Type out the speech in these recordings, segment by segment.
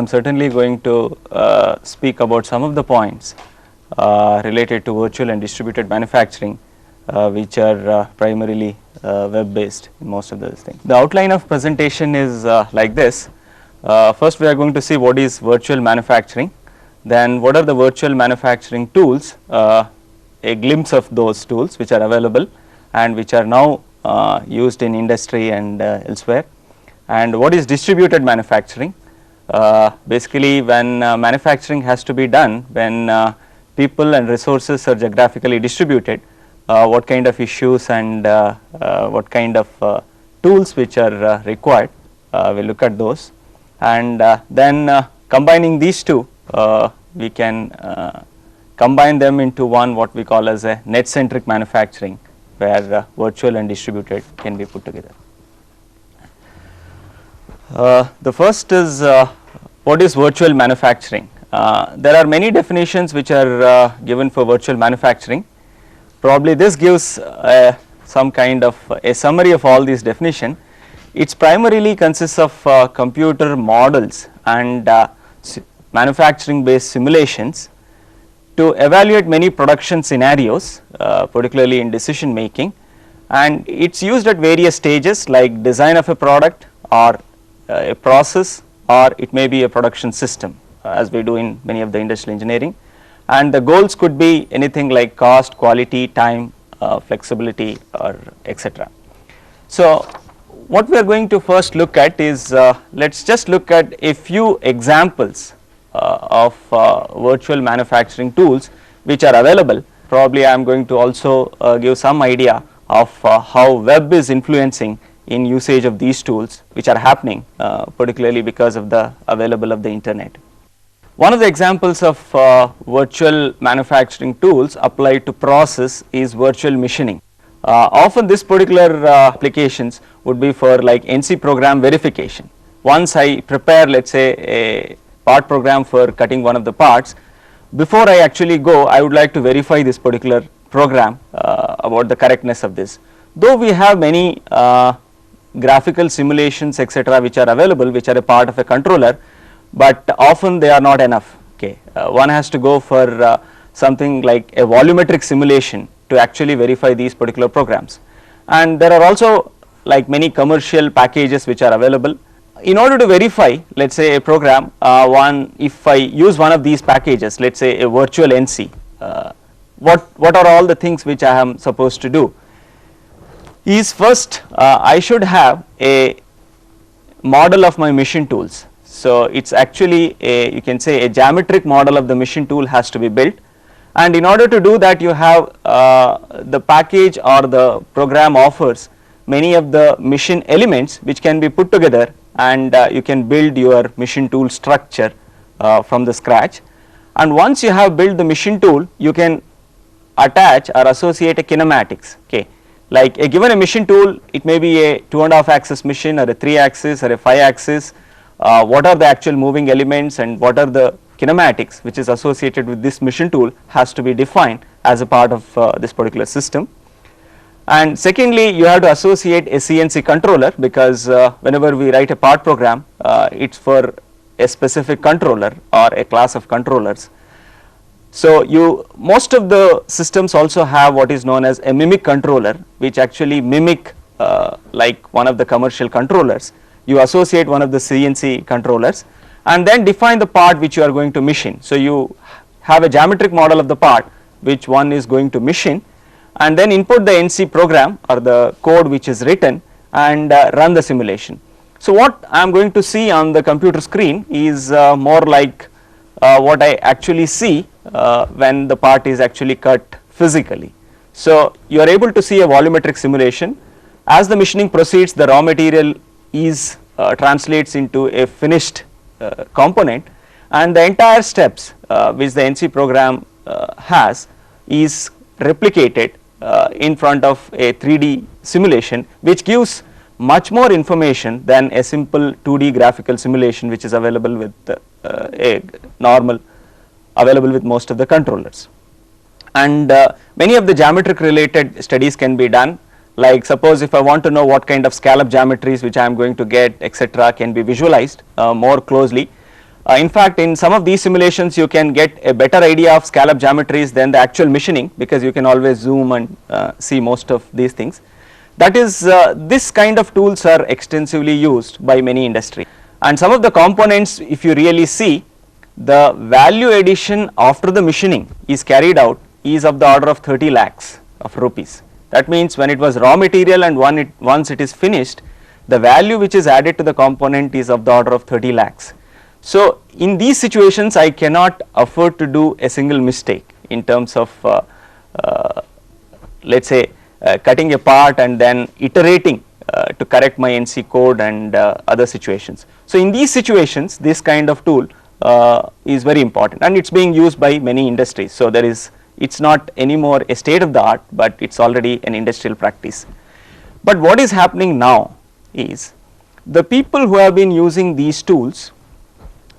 am certainly going to speak about some of the points related to virtual and distributed manufacturing, which are primarily web based in most of those things. The outline of presentation is like this. First we are going to see what is virtual manufacturing, then what are the virtual manufacturing tools, a glimpse of those tools which are available and which are now used in industry and elsewhere, and what is distributed manufacturing. Basically when manufacturing has to be done when people and resources are geographically distributed, what kind of issues and what kind of tools which are required, we will look at those, and then combining these two we can combine them into one what we call as a net centric manufacturing, where virtual and distributed can be put together. The first is what is virtual manufacturing. There are many definitions which are given for virtual manufacturing. Probably this gives some kind of a summary of all these definitions. It primarily consists of computer models and manufacturing based simulations to evaluate many production scenarios, particularly in decision making, and it is used at various stages like design of a product or a process, or it may be a production system, as we do in many of the industrial engineering, and the goals could be anything like cost, quality, time, flexibility, or etc. So what we are going to first look at is let us just look at a few examples of virtual manufacturing tools which are available. Probably I am going to also give some idea of how web is influencing in usage of these tools which are happening particularly because of the available of the internet. One of the examples of virtual manufacturing tools applied to process is virtual machining. Often this particular applications would be for like NC program verification. Once I prepare, let us say, a part program for cutting one of the parts, before I actually go I would like to verify this particular program about the correctness of this. Though we have many graphical simulations etc. which are available, which are a part of a controller, but often they are not enough. Okay, one has to go for something like a volumetric simulation to actually verify these particular programs, and there are also like many commercial packages which are available. In order to verify, let us say, a program, if I use one of these packages, let us say a virtual NC, what are all the things which I am supposed to do is first I should have a model of my machine tools. So it is actually a, you can say, a geometric model of the machine tool has to be built, and in order to do that you have the package or the program offers many of the machine elements which can be put together, and you can build your machine tool structure from the scratch. And once you have built the machine tool, you can attach or associate a kinematics. Okay, like a given a machine tool, it may be a 2.5 axis machine or a 3 axis or a 5 axis. What are the actual moving elements and what are the kinematics which is associated with this machine tool has to be defined as a part of this particular system. And secondly, you have to associate a CNC controller, because whenever we write a part program, it is for a specific controller or a class of controllers. So most of the systems also have what is known as a mimic controller, which actually mimic like one of the commercial controllers. You associate one of the CNC controllers and then define the part which you are going to machine. So you have a geometric model of the part which one is going to machine, and then input the NC program or the code which is written and run the simulation. So what I am going to see on the computer screen is more like what I actually see when the part is actually cut physically. So you are able to see a volumetric simulation. As the machining proceeds, the raw material is translates into a finished component, and the entire steps which the NC program has is replicated in front of a 3D simulation, which gives much more information than a simple 2D graphical simulation which is available with a normal available with most of the controllers. And many of the geometric related studies can be done, like suppose if I want to know what kind of scallop geometries which I am going to get etc. can be visualized more closely. In fact, in some of these simulations you can get a better idea of scallop geometries than the actual machining, because you can always zoom and see most of these things. That is, this kind of tools are extensively used by many industry, and some of the components, if you really see, the value addition after the machining is carried out is of the order of 30 lakhs of rupees. That means when it was raw material and once it is finished, the value which is added to the component is of the order of 30 lakhs. So in these situations I cannot afford to do a single mistake in terms of let us say cutting a part and then iterating to correct my NC code and other situations. So in these situations this kind of tool is very important, and it is being used by many industries. So there is, it is not anymore a state of the art, but it is already an industrial practice. But what is happening now is the people who have been using these tools,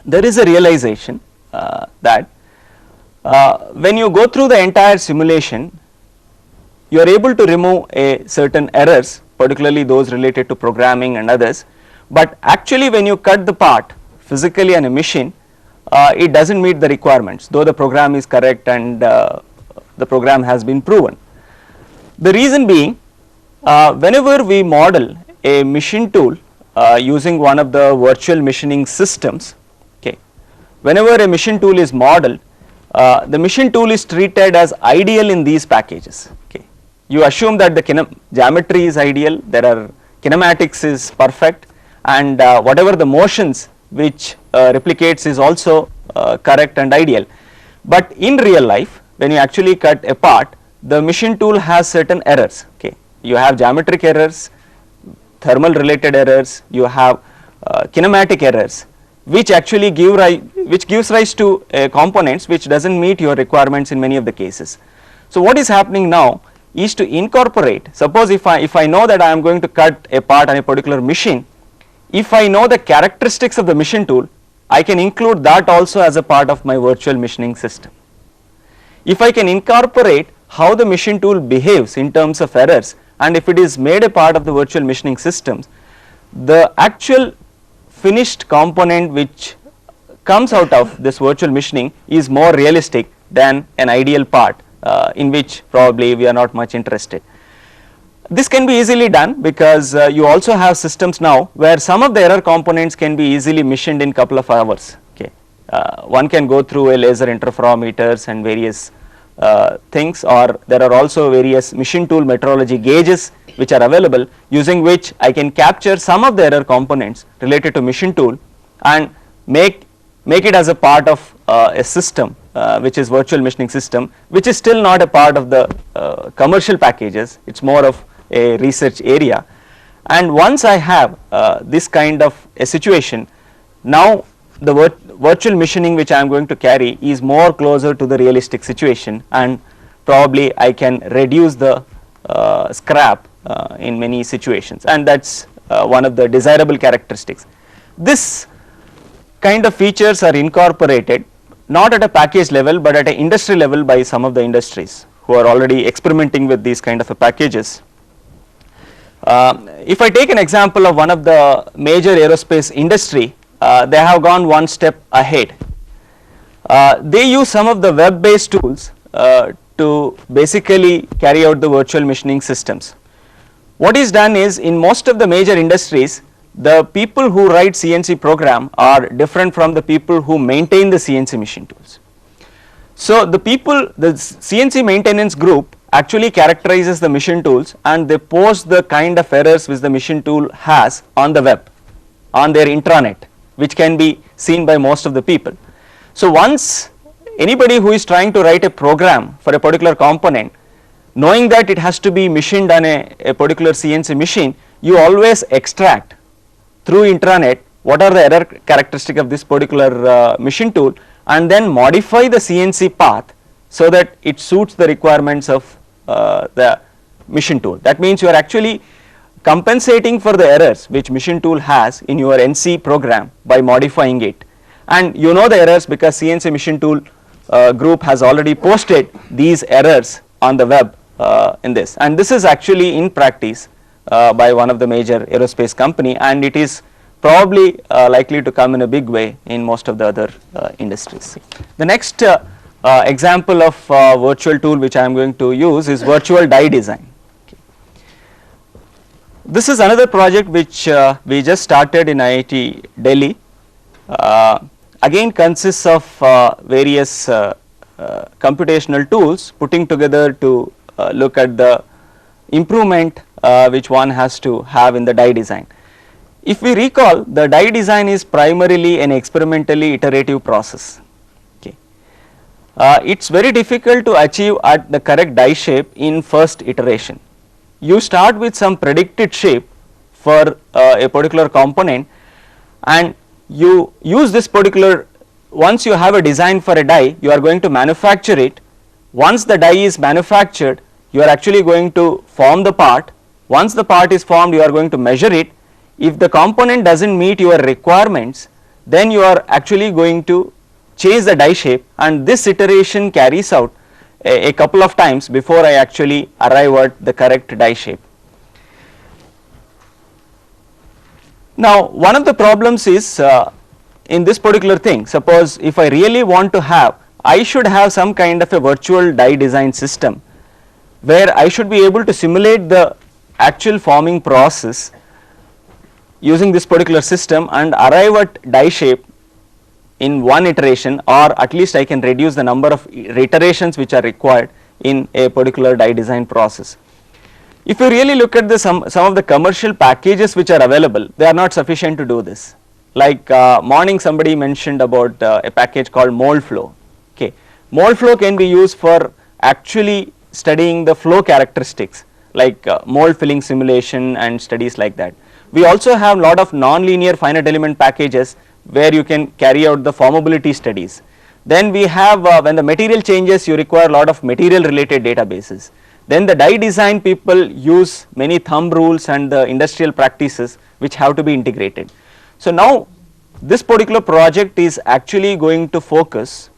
there is a realization that when you go through the entire simulation, you are able to remove a certain errors, particularly those related to programming and others, but actually when you cut the part physically on a machine, it does not meet the requirements, though the program is correct and the program has been proven. The reason being, whenever we model a machine tool using one of the virtual machining systems, okay, whenever a machine tool is modeled, the machine tool is treated as ideal in these packages. Okay, you assume that the geometry is ideal, there are kinematics is perfect, and whatever the motions which replicates is also correct and ideal. But in real life, when you actually cut a part, the machine tool has certain errors. Okay, you have geometric errors, thermal related errors, you have kinematic errors, which actually gives rise to components which does not meet your requirements in many of the cases. So what is happening now is to incorporate, suppose if I know that I am going to cut a part on a particular machine, if I know the characteristics of the machine tool, I can include that also as a part of my virtual machining system. If I can incorporate how the machine tool behaves in terms of errors, and if it is made a part of the virtual machining systems, the actual finished component which comes out of this virtual machining is more realistic than an ideal part in which probably we are not much interested. This can be easily done because you also have systems now where some of the error components can be easily machined in couple of hours. Okay, one can go through a laser interferometers and various things, or there are also various machine tool metrology gauges which are available, using which I can capture some of the error components related to machine tool and make it as a part of a system which is virtual machining system, which is still not a part of the commercial packages, it is more of a research area. And once I have this kind of a situation, now the virtual machining which I am going to carry is more closer to the realistic situation, and probably I can reduce the scrap in many situations, and that is one of the desirable characteristics. This kind of features are incorporated not at a package level but at an industry level by some of the industries who are already experimenting with these kind of packages. If I take an example of one of the major aerospace industry, they have gone one step ahead. They use some of the web based tools to basically carry out the virtual machining systems. What is done is, in most of the major industries, the people who write CNC program are different from the people who maintain the CNC machine tools. So the CNC maintenance group actually characterizes the machine tools and they post the kind of errors which the machine tool has on the web, on their intranet, which can be seen by most of the people. So once anybody who is trying to write a program for a particular component, knowing that it has to be machined on a particular CNC machine, you always extract through intranet what are the error characteristic of this particular machine tool, and then modify the CNC path so that it suits the requirements of the machine tool. That means you are actually compensating for the errors which machine tool has in your NC program by modifying it, and you know the errors because CNC machine tool group has already posted these errors on the web in this, and this is actually in practice by one of the major aerospace company, and it is probably likely to come in a big way in most of the other industries. The next example of virtual tool which I am going to use is virtual die design. Okay. This is another project which we just started in IIT Delhi. Again consists of various computational tools putting together to look at the improvement which one has to have in the die design. If we recall, the die design is primarily an experimentally iterative process. Okay. It is very difficult to achieve at the correct die shape in first iteration. You start with some predicted shape for a particular component, and you use this particular, once you have a design for a die, you are going to manufacture it. Once the die is manufactured, you are actually going to form the part. Once the part is formed, you are going to measure it. If the component does not meet your requirements, then you are actually going to change the die shape, and this iteration carries out a couple of times before I actually arrive at the correct die shape. Now, one of the problems is in this particular thing, suppose if I really want to have, I should have some kind of a virtual die design system where I should be able to simulate the actual forming process using this particular system and arrive at die shape in one iteration, or at least I can reduce the number of iterations which are required in a particular die design process. If you really look at some of the commercial packages which are available, they are not sufficient to do this. Like morning somebody mentioned about a package called Moldflow. Okay. Moldflow can be used for actually studying the flow characteristics, like mold filling simulation and studies like that. We also have lot of non-linear finite element packages where you can carry out the formability studies. Then we have when the material changes, you require a lot of material related databases. Then the die design people use many thumb rules and the industrial practices which have to be integrated. So now this particular project is actually going to focus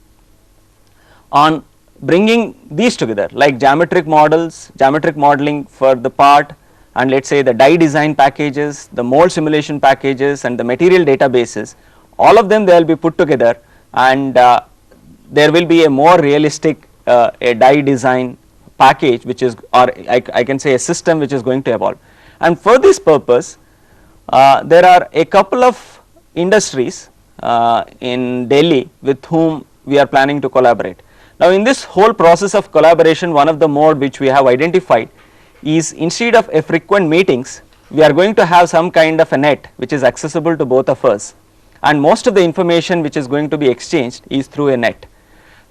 on bringing these together, like geometric models, geometric modeling for the part, and let us say the die design packages, the mold simulation packages and the material databases, all of them they will be put together, and there will be a more realistic a die design package which is, or I can say a system which is going to evolve. And for this purpose there are a couple of industries in Delhi with whom we are planning to collaborate. Now in this whole process of collaboration, one of the mode which we have identified is, instead of a frequent meetings, we are going to have some kind of a net which is accessible to both of us, and most of the information which is going to be exchanged is through a net.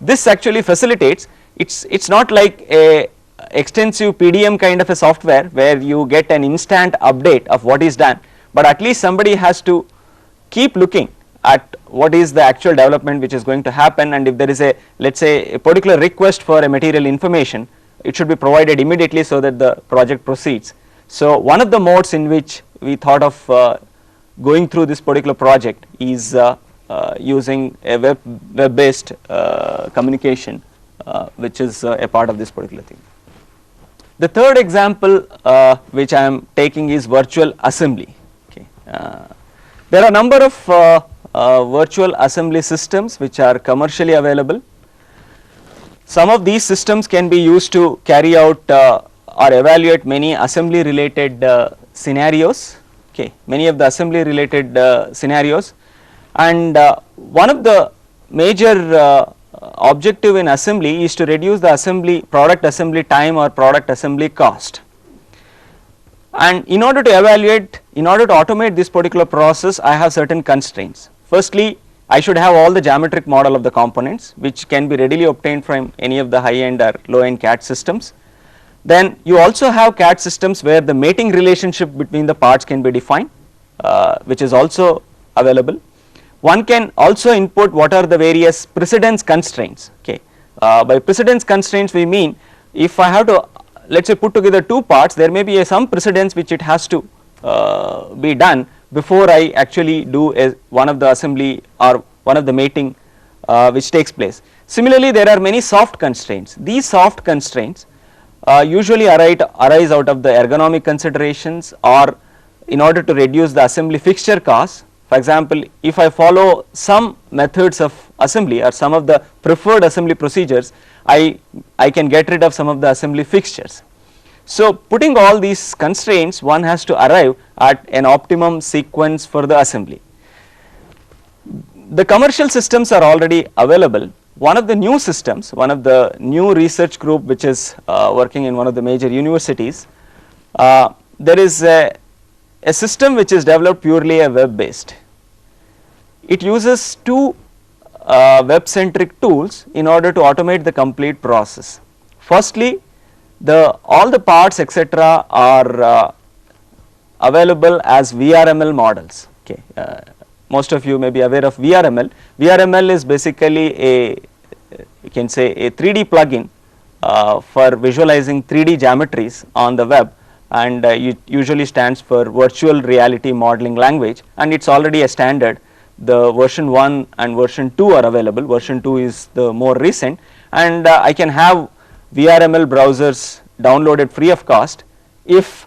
This actually facilitates, it's not like a extensive P.V.M kind of a software where you get an instant update of what is done, but at least somebody has to keep looking at what is the actual development which is going to happen, and if there is a, let us say, a particular request for a material information, it should be provided immediately so that the project proceeds. So one of the modes in which we thought of going through this particular project is using a web based communication which is a part of this particular thing. The third example which I am taking is virtual assembly. Okay. There are a number of virtual assembly systems which are commercially available. Some of these systems can be used to carry out or evaluate many assembly related scenarios, okay, many of the assembly related scenarios, and one of the major objective in assembly is to reduce the product assembly time or product assembly cost. And in order to evaluate, in order to automate this particular process, I have certain constraints. Firstly, I should have all the geometric model of the components which can be readily obtained from any of the high end or low end CAD systems. Then you also have CAD systems where the mating relationship between the parts can be defined, which is also available. One can also input what are the various precedence constraints. Okay. By precedence constraints we mean, if I have to, let us say, put together two parts, there may be some precedence which it has to be done before I actually do one of the assembly or one of the mating which takes place. Similarly, there are many soft constraints. These soft constraints usually arise out of the ergonomic considerations or in order to reduce the assembly fixture cost. For example, if I follow some methods of assembly or some of the preferred assembly procedures, I can get rid of some of the assembly fixtures. So putting all these constraints, one has to arrive at an optimum sequence for the assembly. The commercial systems are already available. One of the new systems, one of the new research group which is working in one of the major universities, there is a system which is developed purely a web based. It uses two web centric tools in order to automate the complete process. Firstly, all the parts etc. are available as VRML models. Okay. Most of you may be aware of VRML. VRML is basically you can say a 3D plugin for visualizing 3D geometries on the web, and it usually stands for virtual reality modeling language, and it is already a standard. The version 1 and version 2 are available. Version 2 is the more recent, and I can have VRML browsers downloaded free of cost. If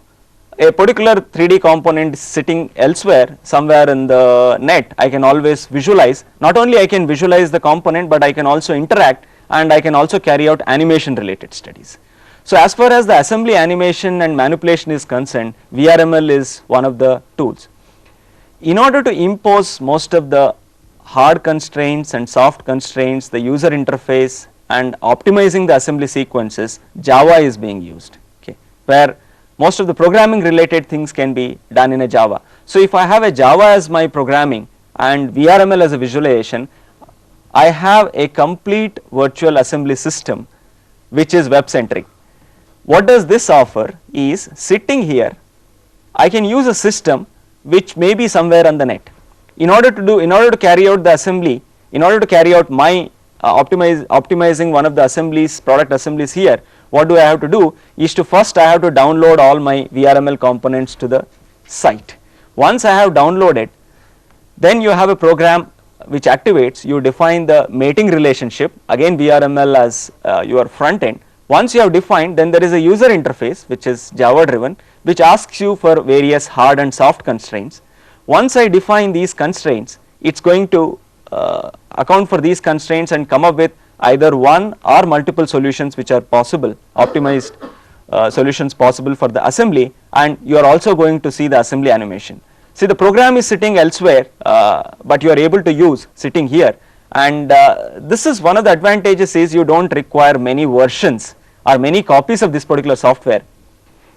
a particular 3D component is sitting elsewhere somewhere in the net, I can always visualize. Not only I can visualize the component, but I can also interact, and I can also carry out animation related studies. So as far as the assembly animation and manipulation is concerned, VRML is one of the tools. In order to impose most of the hard constraints and soft constraints, the user interface and optimizing the assembly sequences, Java is being used, okay, where most of the programming related things can be done in a Java. So if I have a Java as my programming and VRML as a visualization, I have a complete virtual assembly system which is web centric. What does this offer is, sitting here I can use a system which may be somewhere on the net. In order to carry out the assembly, in order to carry out my optimizing one of the assemblies, product assemblies here, what do I have to do is to first I have to download all my VRML components to the site. Once I have downloaded, then you have a program which activates, you define the mating relationship, again VRML as your front end. Once you have defined, then there is a user interface which is Java driven, which asks you for various hard and soft constraints. Once I define these constraints, it is going to account for these constraints and come up with either one or multiple solutions which are possible, optimized solutions possible for the assembly, and you are also going to see the assembly animation. See, the program is sitting elsewhere, but you are able to use sitting here, and this is one of the advantages, is you do not require many versions or many copies of this particular software.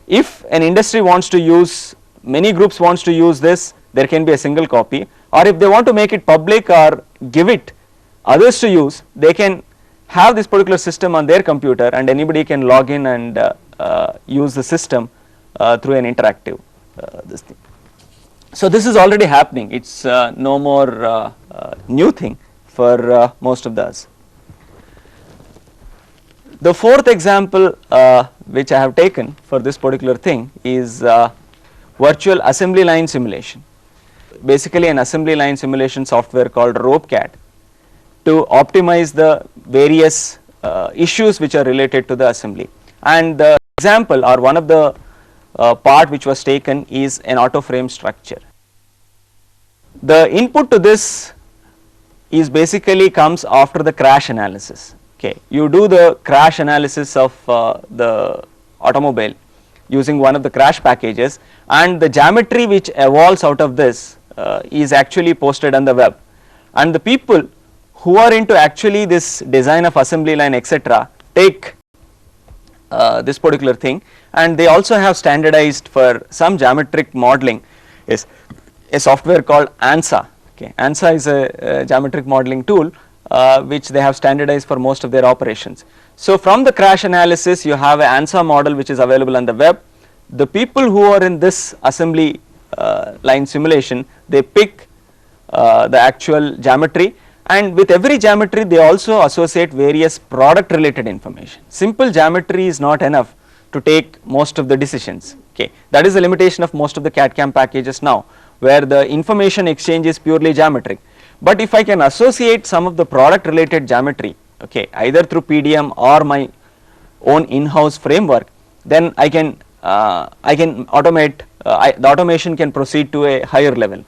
If an industry wants to use, many groups wants to use this, there can be a single copy, or if they want to make it public or give it others to use, they can have this particular system on their computer and anybody can log in and use the system through an interactive this thing. So this is already happening, it is no more new thing for most of us. The fourth example which I have taken for this particular thing is virtual assembly line simulation. Basically an assembly line simulation software called RopeCAD to optimize the various issues which are related to the assembly. And the example or one of the part which was taken is an auto frame structure. The input to this is basically comes after the crash analysis. Okay, you do the crash analysis of the automobile using one of the crash packages, and the geometry which evolves out of this is actually posted on the web, and the people who are into actually this design of assembly line etc. take this particular thing, and they also have standardized for some geometric modeling is a software called ANSA. Okay, ANSA is a geometric modeling tool which they have standardized for most of their operations. So from the crash analysis you have an ANSA model which is available on the web. The people who are in this assembly line simulation, they pick the actual geometry, and with every geometry they also associate various product related information. Simple geometry is not enough to take most of the decisions. Okay, that is the limitation of most of the CAD/CAM packages now, where the information exchange is purely geometric. But if I can associate some of the product related geometry, okay, either through P.V.M or my own in-house framework, then I can automate the automation can proceed to a higher level.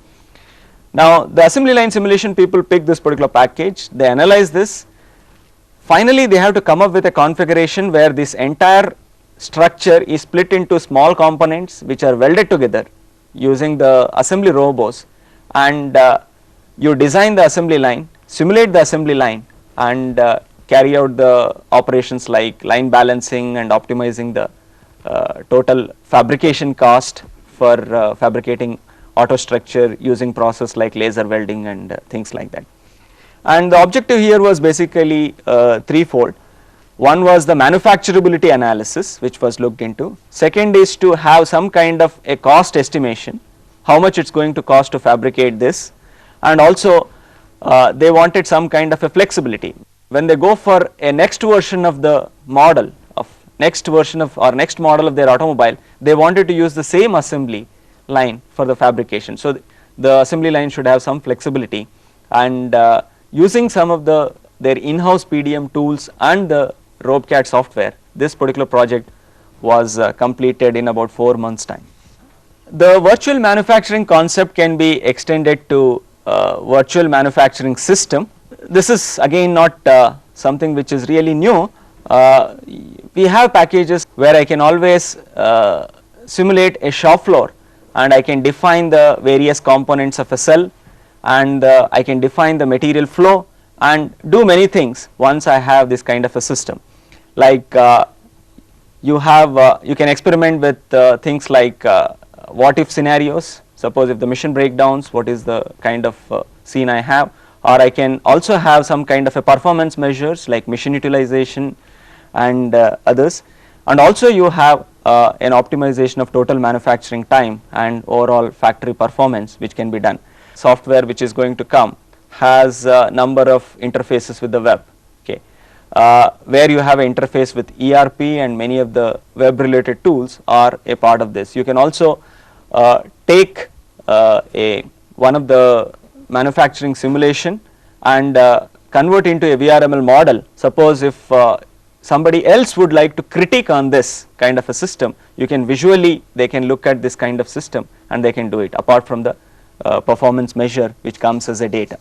Now the assembly line simulation people pick this particular package, they analyze this, finally they have to come up with a configuration where this entire structure is split into small components which are welded together using the assembly robots, and you design the assembly line, simulate the assembly line, and carry out the operations like line balancing and optimizing the total fabrication cost for fabricating auto structure using process like laser welding and things like that. And the objective here was basically threefold. One was the manufacturability analysis, which was looked into. Second is to have some kind of a cost estimation, how much it's going to cost to fabricate this, and also they wanted some kind of a flexibility. When they go for a next version of the model of next version of or next model of their automobile, they wanted to use the same assembly line for the fabrication. So the assembly line should have some flexibility, and using some of their in-house P.V.M tools and the RoboCAD software, this particular project was completed in about 4 months time. The virtual manufacturing concept can be extended to virtual manufacturing system. This is again not something which is really new. We have packages where I can always simulate a shop floor, and I can define the various components of a cell, and I can define the material flow and do many things once I have this kind of a system. Like you can experiment with things like what if scenarios. Suppose if the machine breakdowns, what is the kind of scene I have, or I can also have some kind of a performance measures like machine utilization and others, and also you have an optimization of total manufacturing time and overall factory performance which can be done. Software which is going to come has a number of interfaces with the web, okay, where you have an interface with ERP, and many of the web related tools are a part of this. You can also take one of the manufacturing simulation and convert into a VRML model. Suppose if somebody else would like to critique on this kind of a system, you can visually, they can look at this kind of system and they can do it apart from the performance measure which comes as a data.